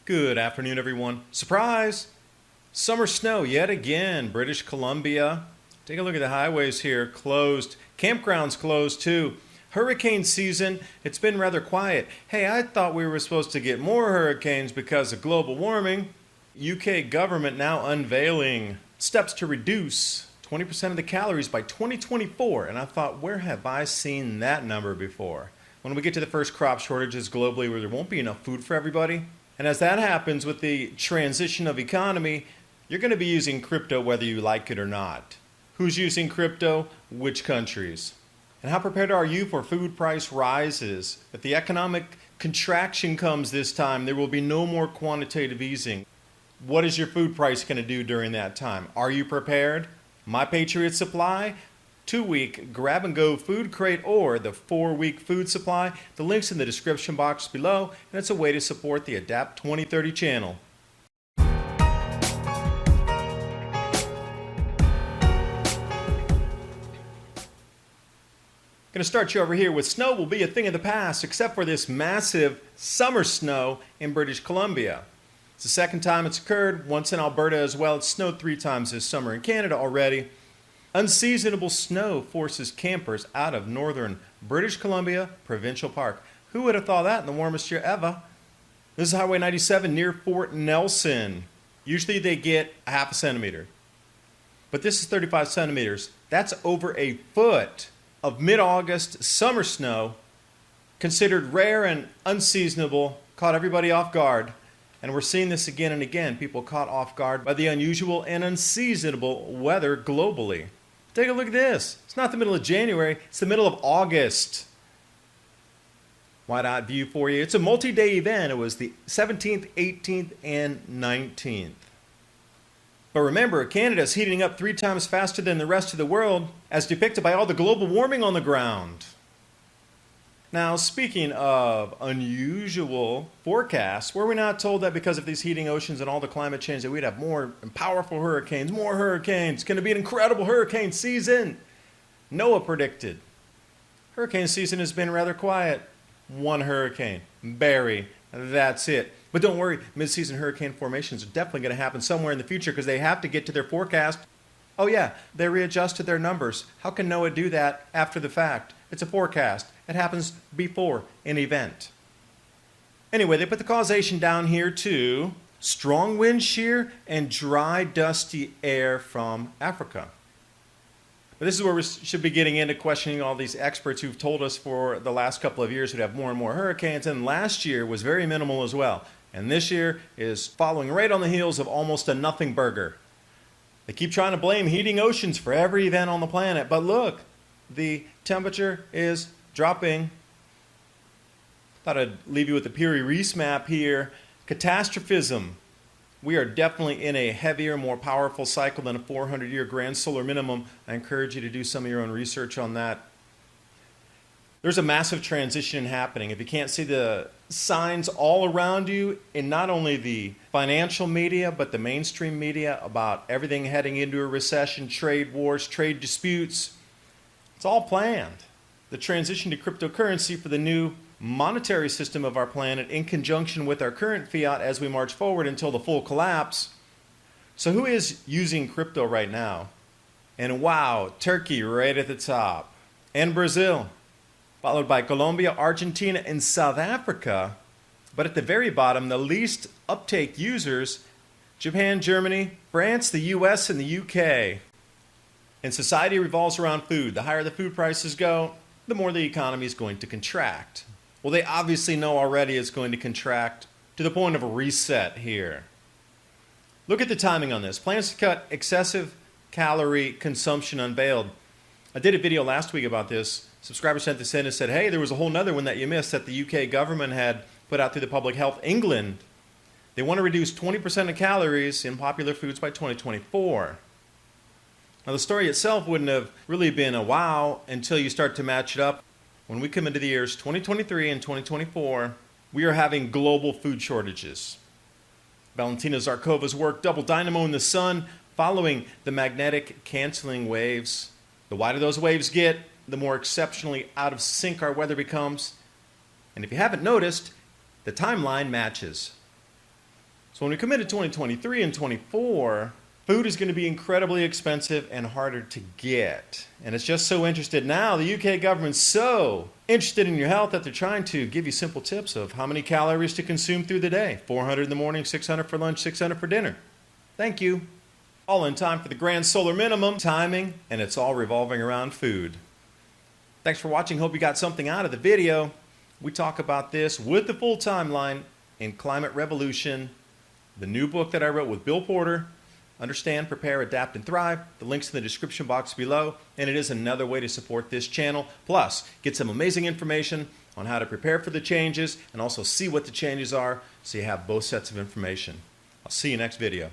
Good afternoon, everyone. Surprise! Summer snow yet again. British Columbia. Take a look at the highways here. Closed. Campgrounds closed too. Hurricane season. It's been rather quiet. Hey, I thought we were supposed to get more hurricanes because of global warming. UK government now unveiling steps to reduce 20% of the calories by 2024. And I thought, where have I seen that number before? When we get to the first crop shortages globally where there won't be enough food for everybody. And as that happens with the transition of economy, you're going to be using crypto whether you like it or not. Who's using crypto? Which countries? And how prepared are you for food price rises? If the economic contraction comes this time, there will be no more quantitative easing. What is your food price going to do during that time? Are you prepared? My Patriot Supply, 2-week grab-and-go food crate, or the 4-week food supply. The link's in the description box below, and it's a way to support the Adapt 2030 channel. Going to start you over here with snow will be a thing of the past, except for this massive summer snow in British Columbia. It's the second time it's occurred, once in Alberta as well. It's snowed 3 times this summer in Canada already. Unseasonable snow forces campers out of northern British Columbia Provincial Park. Who would have thought that in the warmest year ever? This is Highway 97 near Fort Nelson. Usually they get a half a centimeter. But this is 35 centimeters. That's over a foot of mid-August summer snow, considered rare and unseasonable, caught everybody off guard. And we're seeing this again and again. People caught off guard by the unusual and unseasonable weather globally. Take a look at this. It's not the middle of January, it's the middle of August. Wide-eyed view for you. It's a multi-day event. It was the 17th, 18th, and 19th. But remember, Canada is heating up 3 times faster than the rest of the world, as depicted by all the global warming on the ground. Now, speaking of unusual forecasts, were we not told that because of these heating oceans and all the climate change that we'd have more and powerful hurricanes, more hurricanes? It's going to be an incredible hurricane season. NOAA predicted. Hurricane season has been rather quiet. 1 hurricane. Barry. That's it. But don't worry, mid-season hurricane formations are definitely going to happen somewhere in the future because they have to get to their forecast. Oh yeah, they readjusted their numbers. How can NOAA do that after the fact? It's a forecast. It happens before an event. Anyway, they put the causation down here to strong wind shear and dry, dusty air from Africa. But this is where we should be getting into questioning all these experts who've told us for the last couple of years we'd have more and more hurricanes, and last year was very minimal as well. And this year is following right on the heels of almost a nothing burger. They keep trying to blame heating oceans for every event on the planet, but look, the temperature is dropping. Thought I'd leave you with the Peary-Reese map here. Catastrophism. We are definitely in a heavier, more powerful cycle than a 400-year grand solar minimum. I encourage you to do some of your own research on that. There's a massive transition happening. If you can't see the signs all around you in not only the financial media, but the mainstream media about everything heading into a recession, trade wars, trade disputes, it's all planned. The transition to cryptocurrency for the new monetary system of our planet in conjunction with our current fiat as we march forward until the full collapse. So who is using crypto right now? And wow, Turkey right at the top. And Brazil, followed by Colombia, Argentina, and South Africa. But at the very bottom, the least uptake users, Japan, Germany, France, the US, and the UK. And society revolves around food. The higher the food prices go, the more the economy is going to contract. Well, they obviously know already it's going to contract to the point of a reset here. Look at the timing on this. Plans to cut excessive calorie consumption unveiled. I did a video last week about this. Subscriber sent this in and said, hey, there was a whole nother one that you missed that the UK government had put out through the Public Health England. They want to reduce 20% of calories in popular foods by 2024. Now, the story itself wouldn't have really been a wow until you start to match it up. When we come into the years 2023 and 2024, we are having global food shortages. Valentina Zarkova's work, Double Dynamo in the Sun, following the magnetic canceling waves. The wider those waves get, the more exceptionally out of sync our weather becomes. And if you haven't noticed, the timeline matches. So when we come into 2023 and 24, food is going to be incredibly expensive and harder to get. And it's just so interested now. The UK government's so interested in your health that they're trying to give you simple tips of how many calories to consume through the day. 400 in the morning, 600 for lunch, 600 for dinner. Thank you. All in time for the Grand Solar Minimum timing, and it's all revolving around food. Thanks for watching. Hope you got something out of the video. We talk about this with the full timeline in Climate Revolution, the new book that I wrote with Bill Porter, Understand, Prepare, Adapt, and Thrive. The link's in the description box below, and it is another way to support this channel. Plus, get some amazing information on how to prepare for the changes and also see what the changes are so you have both sets of information. I'll see you next video.